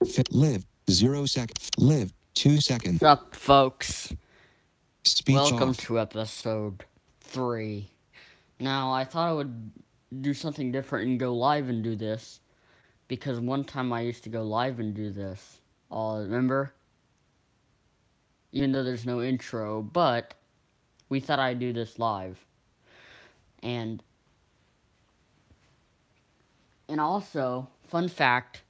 Fit live 0 seconds. Live 2 seconds. What's up, folks? Speech Welcome off. to episode 3. Now, I thought I would do something different and go live and do this, because one time I used to go live and do this. Remember? Even though there's no intro, but we thought I'd do this live. And also, fun fact,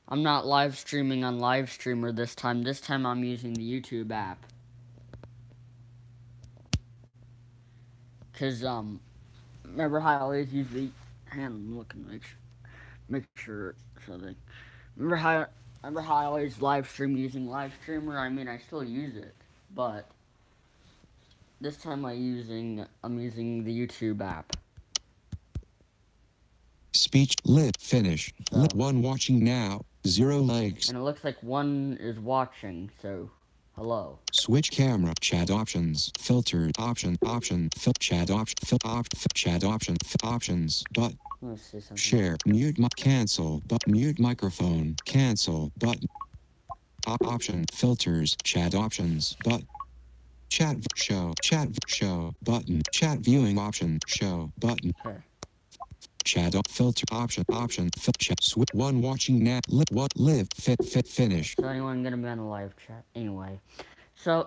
I'm not live streaming on Livestreamer this time. This time I'm using the YouTube app. Because, remember how I always use the... Hang on, I'm looking, make sure something. Remember how I always live stream using Livestreamer? I mean, I still use it, but this time I'm using the YouTube app. Speech live finish. So. 1 watching now. 0 likes. And it looks like 1 is watching, so hello. Switch camera. Chat options. Filter option. Chat option. Chat option. Options. But. Let's see something. Share. Mute. Cancel. But mute microphone. Cancel. Button. Option. Filters. Chat options. But. Chat show. Chat show. Button. Chat viewing option. Show. Button. Okay. Chat filter option chat switch 1 watching now live finish. So anyone gonna be on the live chat anyway. So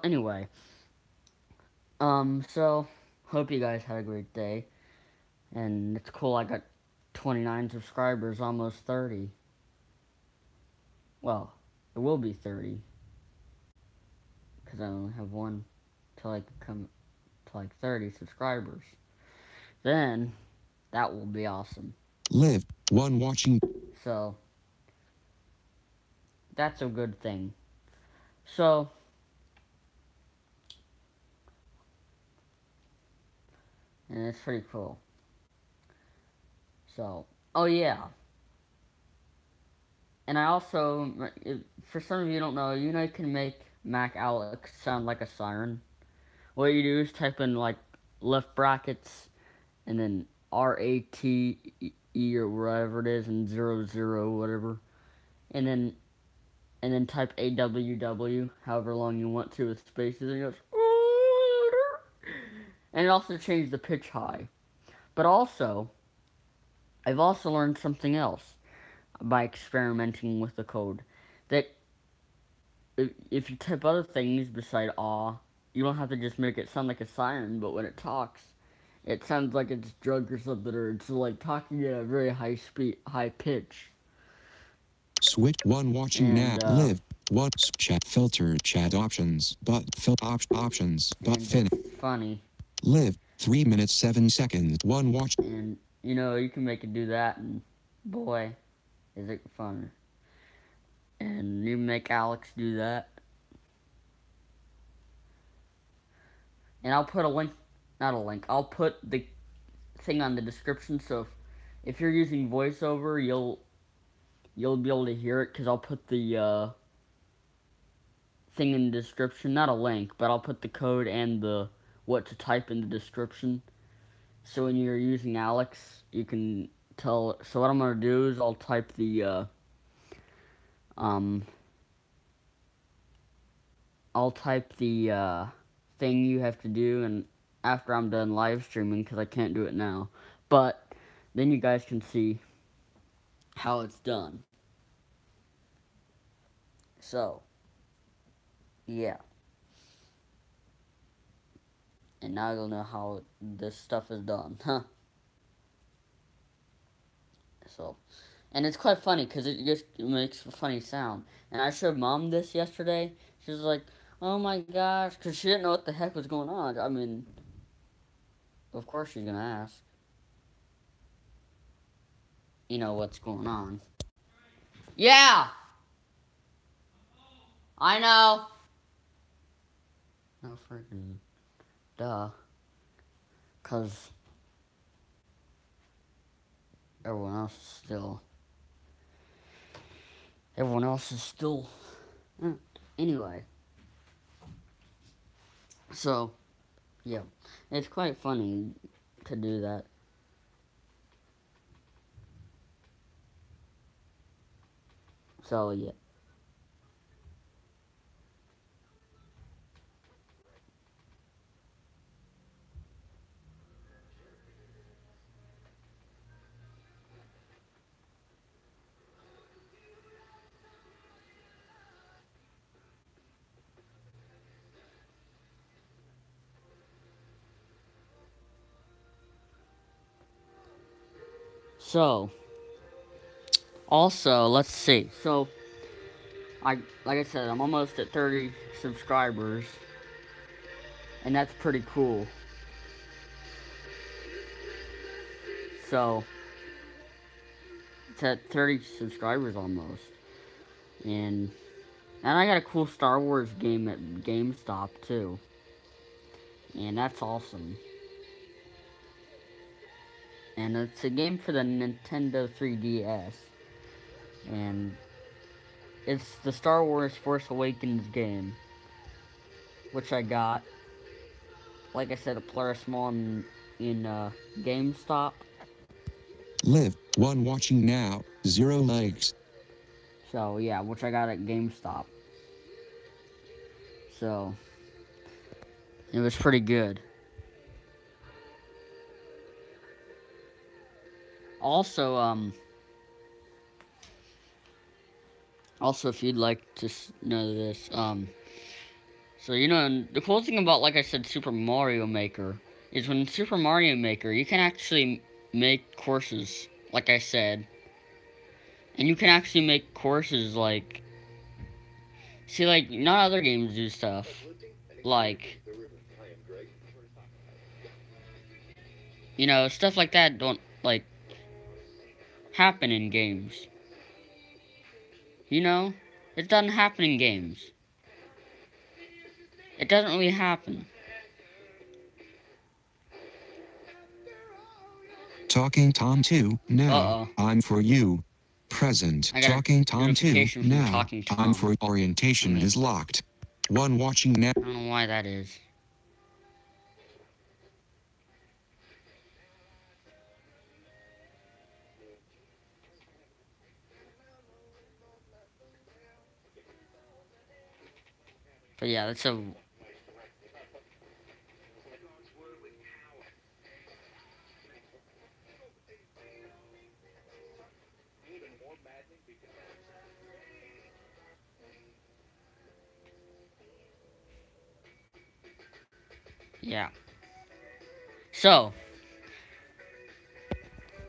hope you guys had a great day, and it's cool. I got 29 subscribers, almost 30. Well, it will be 30 because I only have 1 till I come to like 30 subscribers. Then that will be awesome. Live 1 watching. So that's a good thing. So and it's pretty cool. So, oh yeah. And I also, for some of you who don't know, you can make Mac Alex sound like a siren. What you do is type in like left brackets and then RATE or whatever it is and 00 whatever, and then type AWW however long you want to with spaces, and it goes, and it also changed the pitch high. But also, I've also learned something else by experimenting with the code, that if you type other things beside you don't have to just make it sound like a siren, but when it talks, it sounds like it's drunk or something, or it's like talking at a very high pitch. Switch 1 watching now. Live 1 chat filter chat options but options but finish. Funny. Live 3 minutes 7 seconds 1 watch. And you can make it do that, and boy, is it fun. And you make Alex do that. And I'll put I'll put the thing on the description, so if you're using VoiceOver, you'll be able to hear it, because I'll put the thing in the description. Not a link, but I'll put the code and the what to type in the description, so when you're using Alex, you can tell. So what I'm going to do is I'll type the thing you have to do, and after I'm done live streaming, because I can't do it now, but then you guys can see how it's done. So yeah, and now you'll know how this stuff is done, huh? So, and it's quite funny because it just makes a funny sound. And I showed Mom this yesterday. She was like, "Oh my gosh," because she didn't know what the heck was going on. I mean, of course she's gonna ask. What's going on. Yeah! I know! No freaking duh. Because everyone else is still anyway. So yeah, it's quite funny to do that. So yeah. So, also, let's see. So, like I said, I'm almost at 30 subscribers, and that's pretty cool. So, it's at 30 subscribers almost, and I got a cool Star Wars game at GameStop too, and that's awesome. And it's a game for the Nintendo 3DS, and it's the Star Wars Force Awakens game, which I got. Like I said, a player small in GameStop. Live. 1 watching now. 0 likes. So yeah, which I got at GameStop. So it was pretty good. Also, if you'd like to know this, so you know, the cool thing about, like I said, Super Mario Maker is when Super Mario Maker, you can actually make courses, like I said, and you can actually make courses like, see, like, not other games do stuff, like, you know, stuff like that don't, like, happen in games. You know? It doesn't happen in games. It doesn't really happen. Talking Tom 2, now. Uh-oh. I'm for you. Present. I got a Talking Tom 2, notification from now. Talking Tom. I'm for orientation is locked. 1 watching now. I don't know why that is. But yeah, that's a... Yeah. So,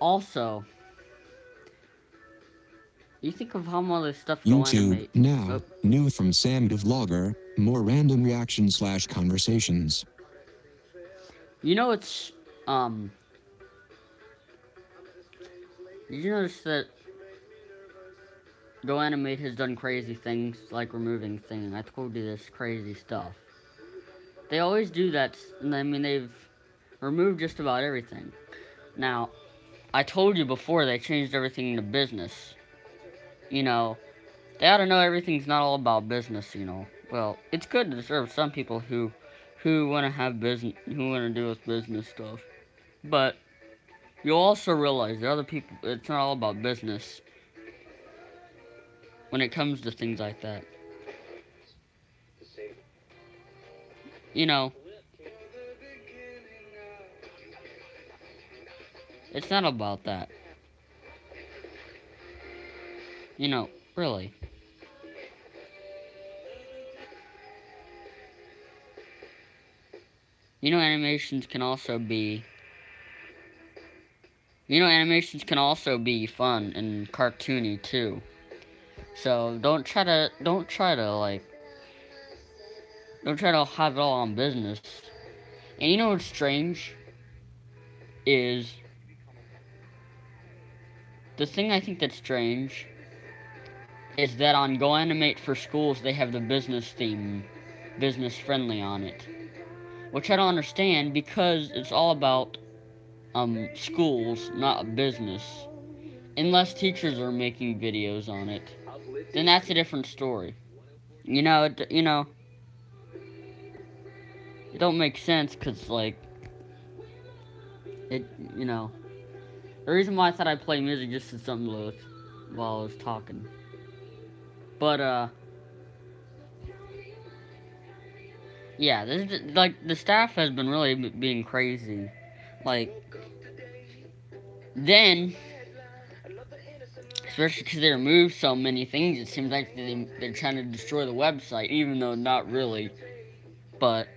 also, you think of how much stuff go YouTube, animate. now. Oh. New from Sam the Vlogger. More random reactions / conversations. You know, it's, did you notice that Go Animate has done crazy things, like removing things? I told you this crazy stuff. They always do that. I mean, they've removed just about everything. Now, I told you before they changed everything into business. You know, they ought to know everything's not all about business, you know. Well, it's good to serve some people who want to have business, who want to deal with business stuff. But you'll also realize that other people, it's not all about business when it comes to things like that. You know, it's not about that. You know, really. You know, animations can also be fun and cartoony too. So don't try to have it all on business. And you know what's strange is the thing I think that's strange is that on Go Animate for Schools they have the business theme, business friendly on it, which I don't understand because it's all about schools, not business. Unless teachers are making videos on it, then that's a different story. You know, it don't make sense because, like, the reason why I thought I'd play music just to something with while I was talking. But, yeah, the staff has been really being crazy. Like, then, especially because they removed so many things, it seems like they're trying to destroy the website, even though not really. But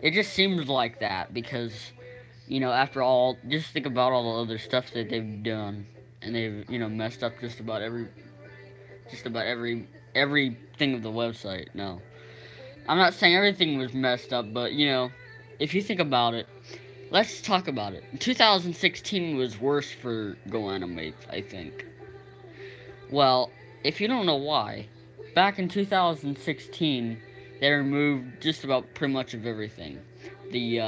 it just seems like that because, you know, after all, just think about all the other stuff that they've done. and they've messed up just about everything of the website. No, I'm not saying everything was messed up, but if you think about it, let's talk about it. 2016 was worse for GoAnimate, I think. Well, if you don't know why, back in 2016, they removed just about pretty much of everything. The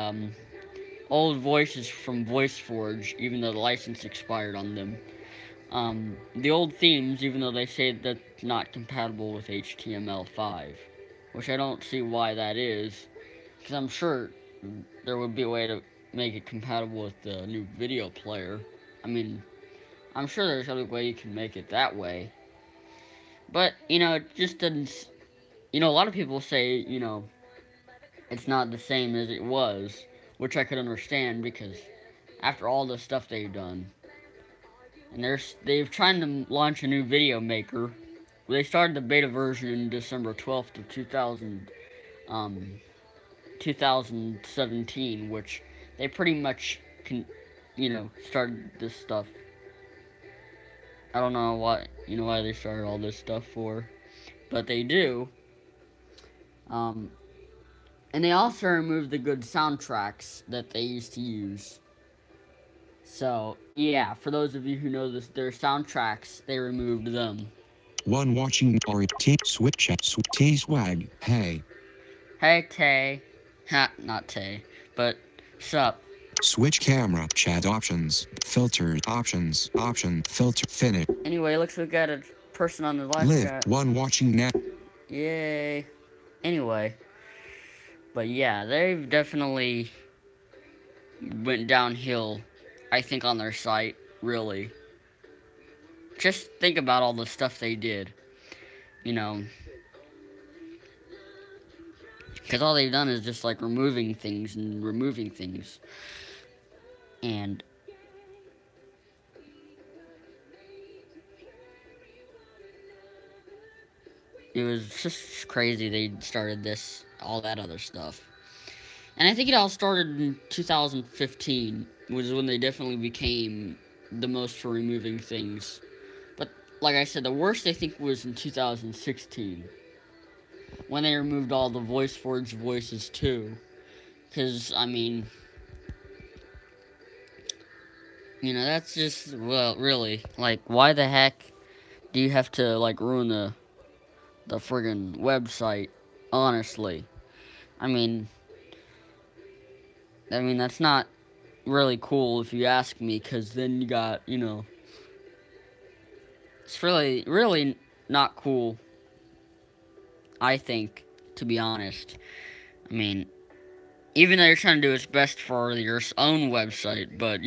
old voices from VoiceForge, even though the license expired on them. The old themes, even though they say that's not compatible with HTML5, which I don't see why that is, because I'm sure there would be a way to make it compatible with the new video player. I mean, I'm sure there's a way you can make it that way. But, it just doesn't... a lot of people say, it's not the same as it was, which I could understand, because after all the stuff they've done, and they've tried to launch a new video maker. They started the beta version in December 12th of 2017, which they pretty much started this stuff. I don't know why they started all this stuff for, but they do. And they also removed the good soundtracks that they used to use. So, yeah, for those of you who know their soundtracks, they removed them. One watching or switch T swag. Hey. Hey, Tay. Ha, not Tay, but sup. Switch camera, chat options, filter options, filter finish. Anyway, looks like we got a person on the live Live, chat. one watching now. Yay. Anyway. But yeah, they've definitely went downhill, I think, on their site, really. Just think about all the stuff they did, because all they've done is just, like, removing things. And it was just crazy they started all that other stuff. And I think it all started in 2015, was when they definitely became the most for removing things. But, like I said, the worst, I think, was in 2016, when they removed all the VoiceForge voices, too. Because, I mean, that's just, well, really, like, why the heck do you have to, like, ruin the friggin' website, honestly? I mean, that's not really cool if you ask me, because then you got, it's really, really not cool, I think, to be honest. I mean, even though you're trying to do its best for your own website, but,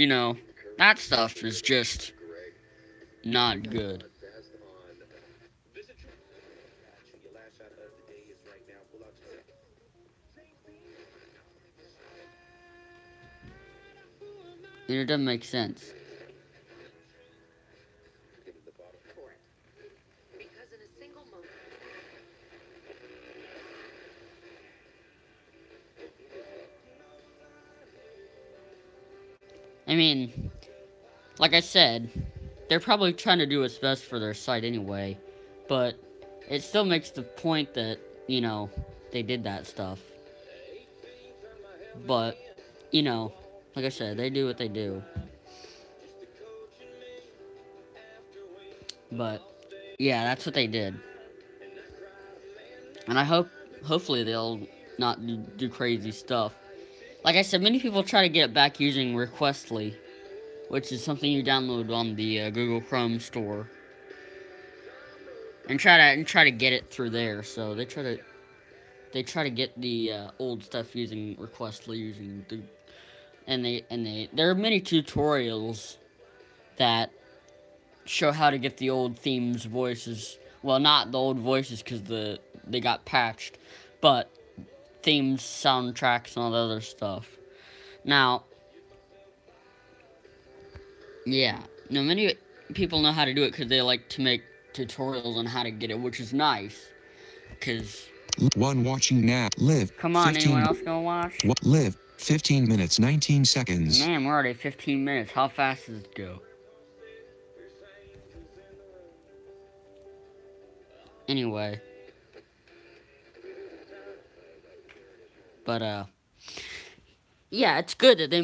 that stuff is just not good. It doesn't make sense. I mean, like I said, they're probably trying to do what's best for their site anyway, but it still makes the point that, they did that stuff. But, like I said, they do what they do. But, yeah, that's what they did. And I hopefully they'll not do crazy stuff. Like I said, many people try to get it back using Requestly, which is something you download on the Google Chrome store, and try to get it through there. So they try to get the old stuff using Requestly, there are many tutorials that show how to get the old themes voices. Well, not the old voices, because they got patched, but themes, soundtracks, and all the other stuff. Now, yeah, many people know how to do it because they like to make tutorials on how to get it, which is nice, because... One watching now. Live. Come on, anyone else gonna watch? Live. 15 minutes, 19 seconds. Man, we're already 15 minutes. How fast does it go? Anyway, but yeah, it's good that they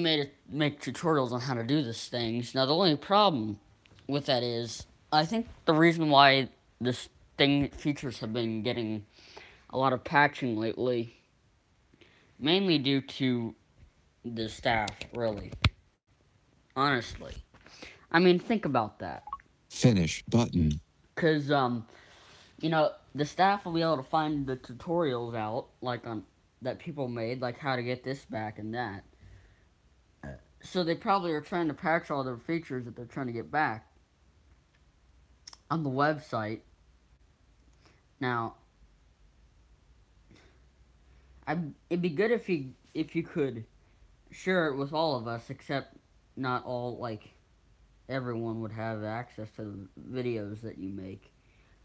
make tutorials on how to do these things. Now, the only problem with that is, I think the reason why this thing features have been getting a lot of patching lately, mainly due to the staff, really. Honestly. I mean, think about that. Finish button. Because, the staff will be able to find the tutorials out, like, that people made, like how to get this back and that. So they probably are trying to patch all their features that they're trying to get back on the website. Now, it'd be good if you could share it with all of us, except not all, like, everyone would have access to the videos that you make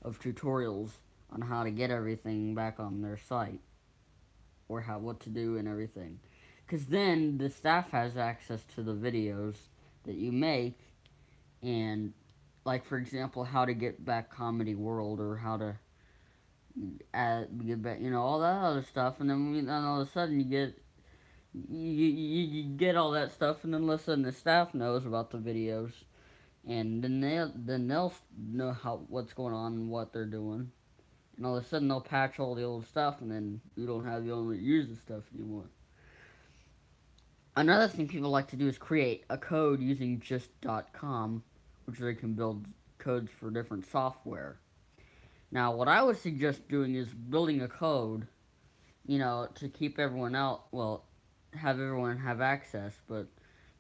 of tutorials on how to get everything back on their site, or what to do and everything. Because then the staff has access to the videos that you make, and, like, for example, how to get back Comedy World, or how to get back, all that other stuff. And then all of a sudden you get all that stuff, and then all of a sudden the staff knows about the videos, and then they'll know what's going on and what they're doing, and all of a sudden they'll patch all the old stuff, and then you don't have the only use the stuff anymore. Another thing people like to do is create a code using just.com, which they can build codes for different software. Now, what I would suggest doing is building a code, to keep everyone out, well, have everyone have access, but,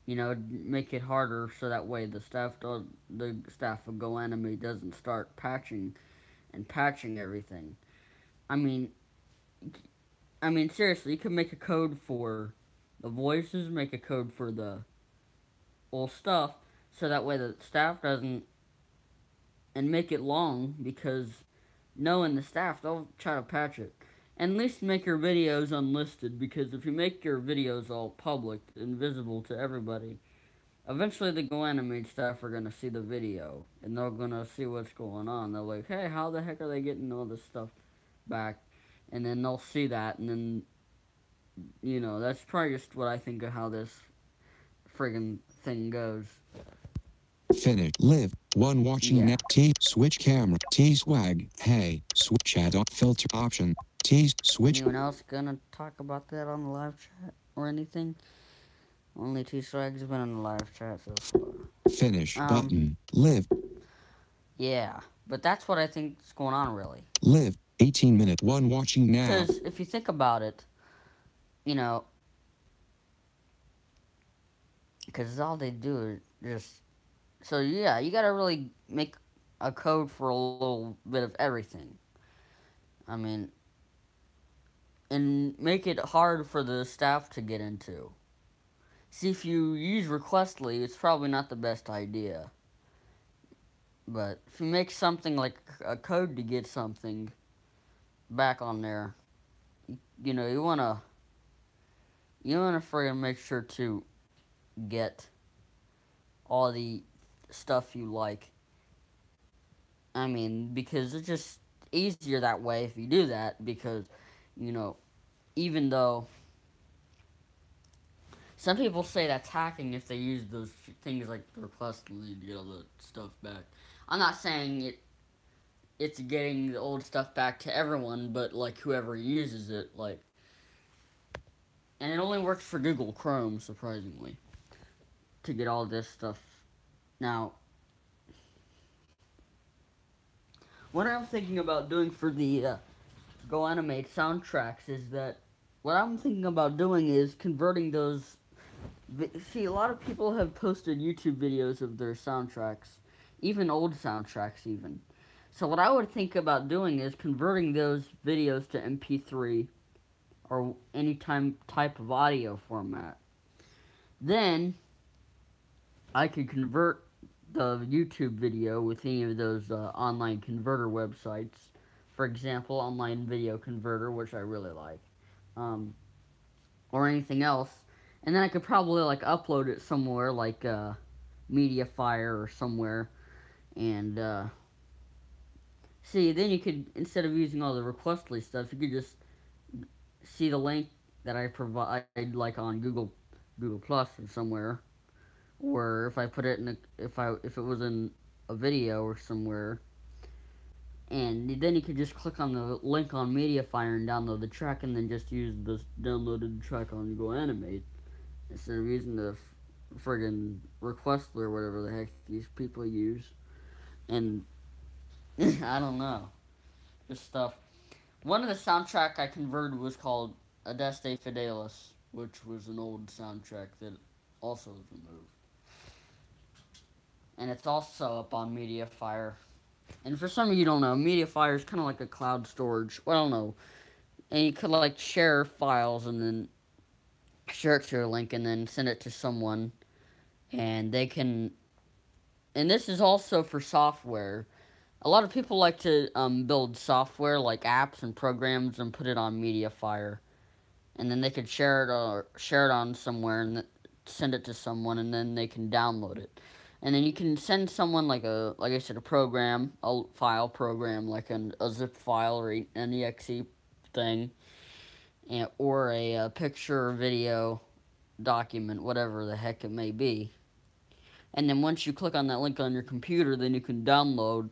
make it harder so that way the staff of GoAnimate doesn't start patching everything. I mean, seriously, you could make a code for the voices, make a code for the old stuff, so that way the staff doesn't, and make it long, because knowing the staff, they'll try to patch it. And at least make your videos unlisted, because if you make your videos all public and visible to everybody, eventually the GoAnimate staff are going to see the video, and they're going to see what's going on. They're like, hey, how the heck are they getting all this stuff back? And then they'll see that, and then, that's probably just what I think of how this friggin' thing goes. Finish. Live. One watching net. T. Switch camera. T. Swag. Hey. Switch chat. Filter option. T. Switch. Anyone else gonna talk about that on the live chat or anything? Only T Swag's been on the live chat so far. Finish button. Live. Yeah, but that's what I think is going on, really. Live. 18 minutes. One watching now. Because if you think about it, because all they do is just. So, yeah, you gotta really make a code for a little bit of everything. I mean, and make it hard for the staff to get into. See, if you use Requestly, it's probably not the best idea. But if you make something like a code to get something back on there, you wanna friggin' make sure to get all the stuff you like. I mean, because it's just easier that way if you do that, because, even though some people say that's hacking if they use those things like Requestly to get all the stuff back. I'm not saying it's getting the old stuff back to everyone, but, like, whoever uses it, like, and it only works for Google Chrome, surprisingly, to get all this stuff. Now, what I'm thinking about doing for the GoAnimate soundtracks is that what I'm thinking about doing is converting those. See, a lot of people have posted YouTube videos of their soundtracks, even old soundtracks, even. So what I would think about doing is converting those videos to MP3 or any type of audio format. Then I could convert the YouTube video with any of those online converter websites. For example, Online Video Converter, which I really like, or anything else. And then I could probably, like, upload it somewhere, like Mediafire or somewhere, and See, then you could, instead of using all the Requestly stuff, you could just see the link that I provide, like on Google Plus or somewhere, or if I put it in if it was in a video or somewhere, and then you could just click on the link on MediaFire and download the track, and then just use the downloaded track on Go Animate instead of using the friggin' Requestly or whatever the heck these people use. And I don't know, this stuff. One of the soundtrack I converted was called Adeste Fidelis, which was an old soundtrack that also was removed. And it's also up on MediaFire. And for some of you don't know, MediaFire is kind of like a cloud storage. Well, I don't know. And you could like share files and then share it to your link and then send it to someone. And they can... And this is also for software. A lot of people like to build software like apps and programs and put it on MediaFire. And then they could share it on somewhere and send it to someone, and then they can download it. And then you can send someone like I said, a program, a file program, like a zip file or an exe thing, or a picture or video document, whatever the heck it may be. And then once you click on that link on your computer, then you can download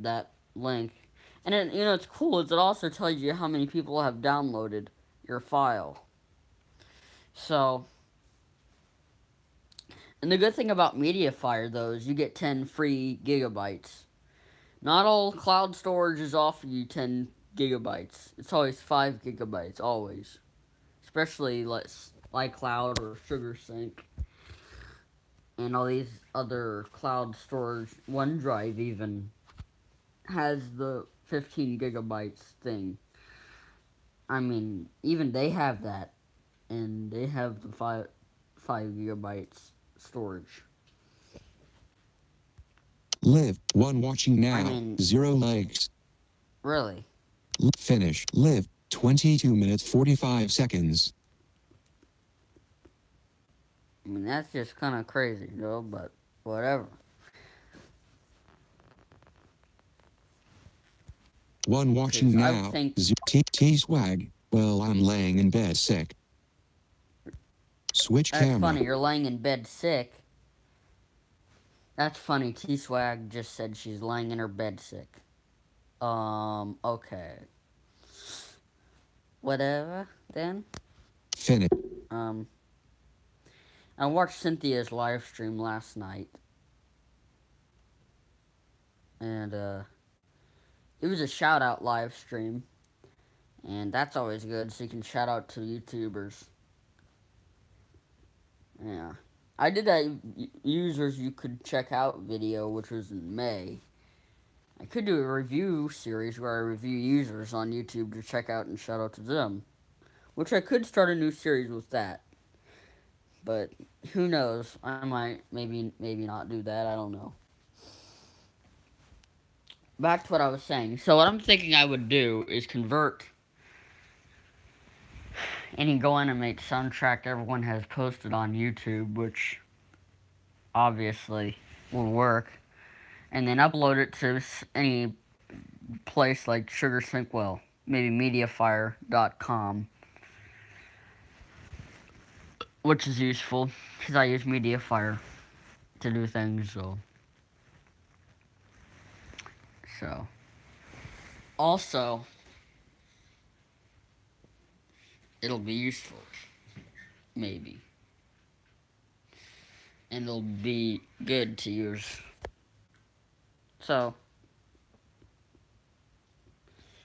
that link. And then, it's cool is it also tells you how many people have downloaded your file. So, and the good thing about MediaFire, though, is you get 10 free gigabytes. Not all cloud storages offer you 10 gigabytes. It's always 5 gigabytes, always. Especially like iCloud or SugarSync. And all these other cloud storage, OneDrive even, has the 15 gigabytes thing. I mean, even they have that. And they have the 5 gigabytes storage. Live. 1 watching now. I mean, 0 likes. Really? Finish. Live. 22 minutes 45 seconds. I mean, that's just kind of crazy, though, but whatever. 1 watching now. T-Swag. Well, I'm laying in bed sick. Switch That's camera. funny, you're laying in bed sick. That's funny, T-Swag just said she's laying in her bed sick. Okay. Whatever, then. Finish. I watched Cynthia's live stream last night. And, it was a shout-out live stream. And that's always good, so you can shout out to YouTubers. Yeah. I did that users you could check out video, which was in May. I could do a review series where I review users on YouTube to check out and shout out to them. Which I could start a new series with that. But who knows? I might maybe not do that. I don't know. Back to what I was saying. So what I'm thinking I would do is convert any Go Animate soundtrack everyone has posted on YouTube, which obviously will work, and then upload it to any place like SugarSync, well, maybe MediaFire.com, which is useful, because I use MediaFire to do things, so. Also, it'll be useful, maybe. And it'll be good to use. So,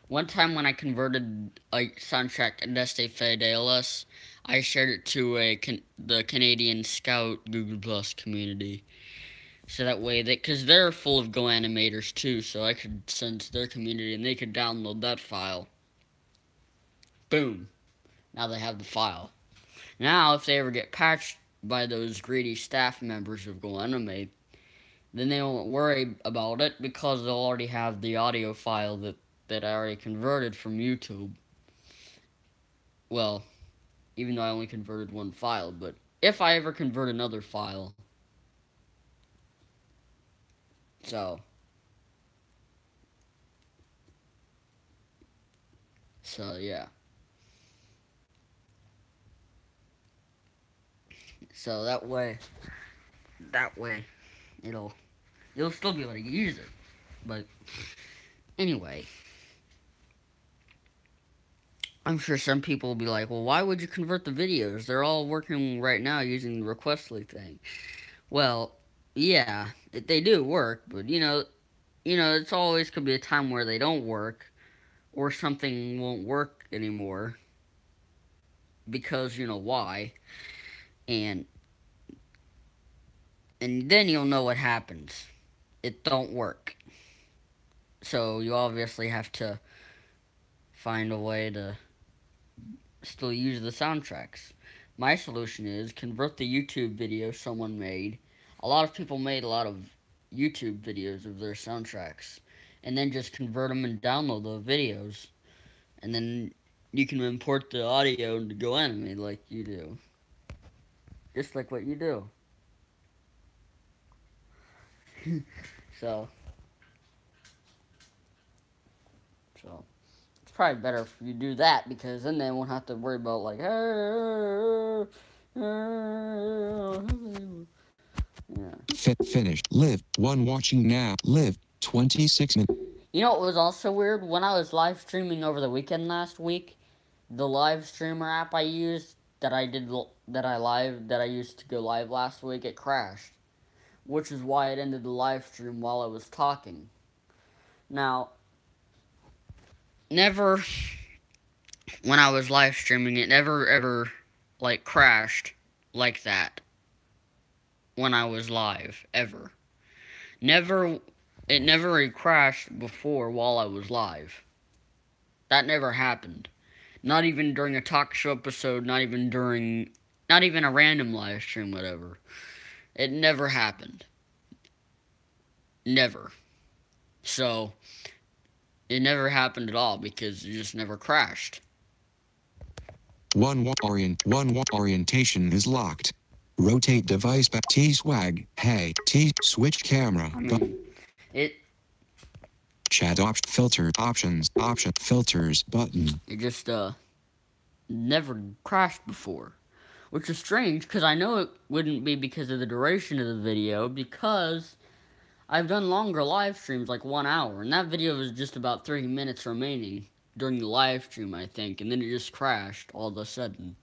one time when I converted a soundtrack Adeste Fidelis, I shared it to the Canadian Scout Google Plus community. So that way, because they're full of Go animators too, so I could send to their community and they could download that file. Boom. Now they have the file. Now, if they ever get patched by those greedy staff members of Go Animate, then they won't worry about it because they'll already have the audio file that I already converted from YouTube. Well, even though I only converted one file, but if I ever convert another file. So, So yeah. So that way, you'll still be able to use it. But anyway, I'm sure some people will be like, well, why would you convert the videos? They're all working right now using the Requestly thing. Well, yeah, they do work, but it's always could be a time where they don't work or something won't work anymore because you know why, and then you'll know what happens. It don't work. So you obviously have to find a way to still use the soundtracks. My solution is convert the YouTube video someone made. A lot of people made a lot of YouTube videos of their soundtracks, and then just convert them and download the videos, and then you can import the audio into Go Anime like you do, just like what you do. so, so it's probably better if you do that because then they won't have to worry about like, yeah. Finished. Live. One watching now. Live. 26 minutes. You know what was also weird? When I was live streaming over the weekend last week, the live streamer app I used that I used to go live last week, it crashed, which is why it ended the live stream while I was talking. Now, never when I was live streaming, it never ever like crashed like that when I was live ever. It never crashed before while I was live. That never happened. Not even during a talk show episode, not even a random live stream, whatever. It never happened. Never. So, it never happened at all because it just never crashed. One orientation is locked. Rotate device back. T-swag. Hey. Switch camera. I mean, it Chat filter options filters button. It just never crashed before, which is strange because I know it wouldn't be because of the duration of the video because I've done longer live streams like 1 hour and that video was just about 30 minutes remaining during the live stream I think, and then it just crashed all of a sudden.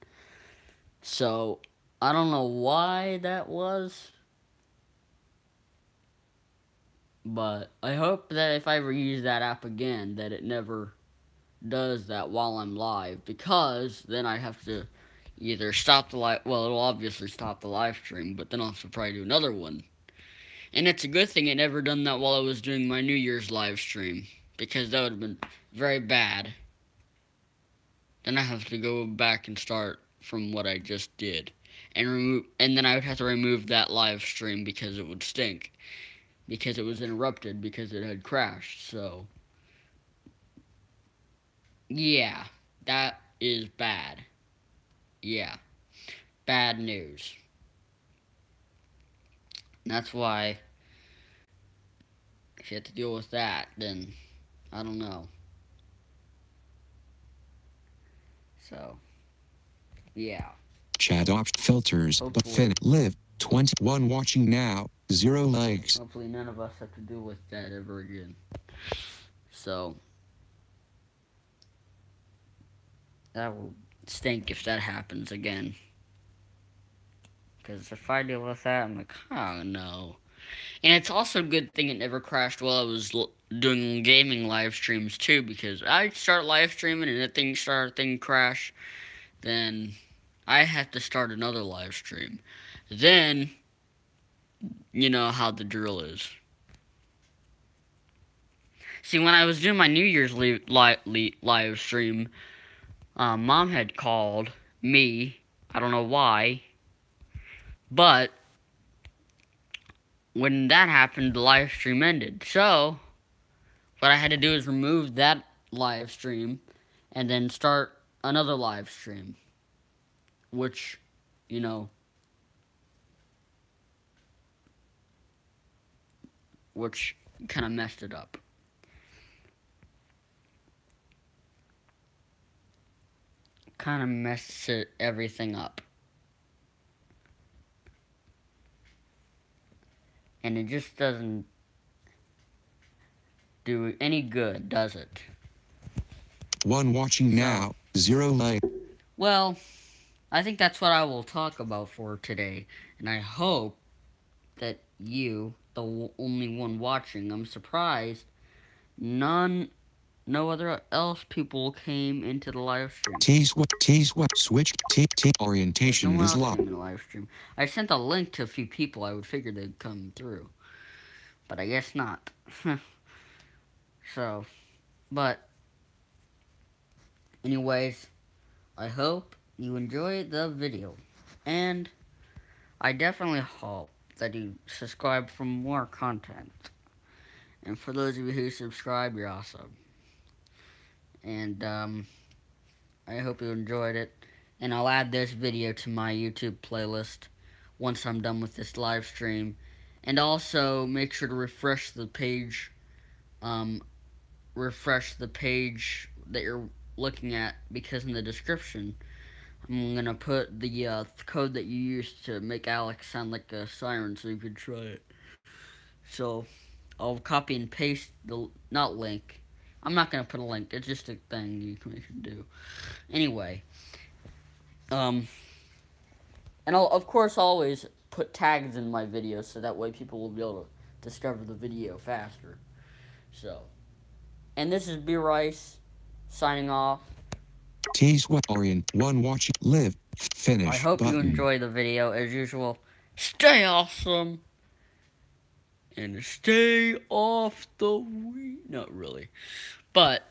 So I don't know why that was. But I hope that if I ever use that app again, that it never does that while I'm live, because then I have to either stop the live. Well, it'll obviously stop the live stream, but then I'll have to probably do another one. And it's a good thing it never done that while I was doing my New Year's live stream, because that would have been very bad. Then I have to go back and start from what I just did, and then I would have to remove that live stream because it would stink. Because it was interrupted because it had crashed, so yeah, that is bad. Yeah, bad news. And that's why if you have to deal with that, then I don't know. So, yeah. Chat filters, but live. 21 watching now. 0 likes. Hopefully none of us have to deal with that ever again. So, that will stink if that happens again. Because if I deal with that, I'm like, oh no. And it's also a good thing it never crashed while I was doing gaming live streams too, because I start live streaming and if thing crash, then I have to start another live stream. Then, you know how the drill is. See, when I was doing my New Year's live stream, Mom had called me. I don't know why. But when that happened, the live stream ended. So, what I had to do is remove that live stream and then start another live stream. Which, you know, which kind of messed it up. kind of messes everything up. And it just doesn't do any good, does it? 1 watching now, 0 like. Well, I think that's what I will talk about for today. And I hope that you, the only one watching, I'm surprised no other else people came into the live stream. T-swap, switch, T orientation No one is else locked. came in the live stream. I sent a link to a few people. I would figure they'd come through. But I guess not. So, but anyways, I hope you enjoy the video. And I definitely hope that you subscribe for more content. And for those of you who subscribe, you're awesome. And I hope you enjoyed it. And I'll add this video to my YouTube playlist once I'm done with this live stream. And also make sure to refresh the page. Refresh the page that you're looking at, because in the description I'm gonna put the code that you used to make Alex sound like a siren, so you could try it. So I'll copy and paste the link. I'm not gonna put a link. It's just a thing you can do. Anyway, and I'll of course always put tags in my videos so that way people will be able to discover the video faster. So, and this is Bryce signing off. T-swap orient 1 watching live finish. I hope button. you enjoy the video as usual. Stay awesome. And stay off the weed. Not really. But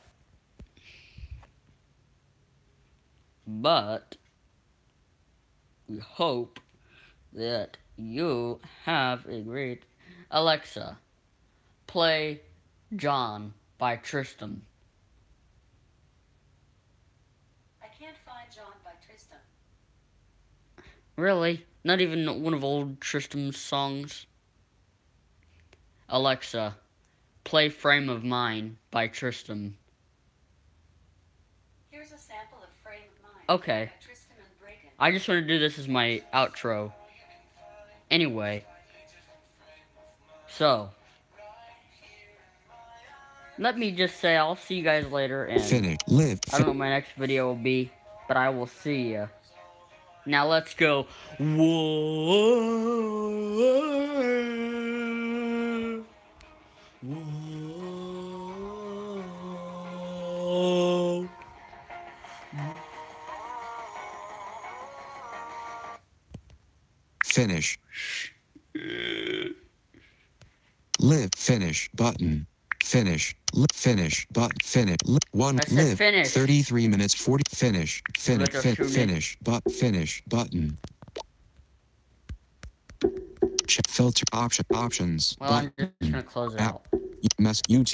we hope that you have a great Alexa. Play John by Tristan. I can't find John by Tristan. Really? Not even one of old Tristan's songs? Alexa, play Frame of Mine by Tristan. Here's a sample of Frame of Mine Okay. by Tristan and Bregan. I just want to do this as my outro. Anyway. So. Let me just say I'll see you guys later, and Finish. Live. I don't know what my next video will be, but I will see ya. Now let's go. Whoa. Whoa. Finish. Live. Finish button. Finish. Finish button. Finish. 1 I said live. finish. 33 minutes 40. Finish. Finish. Look, shoot me. Finish. Finish button. Check filter options. Well, I'm just gonna close it out. YouTube.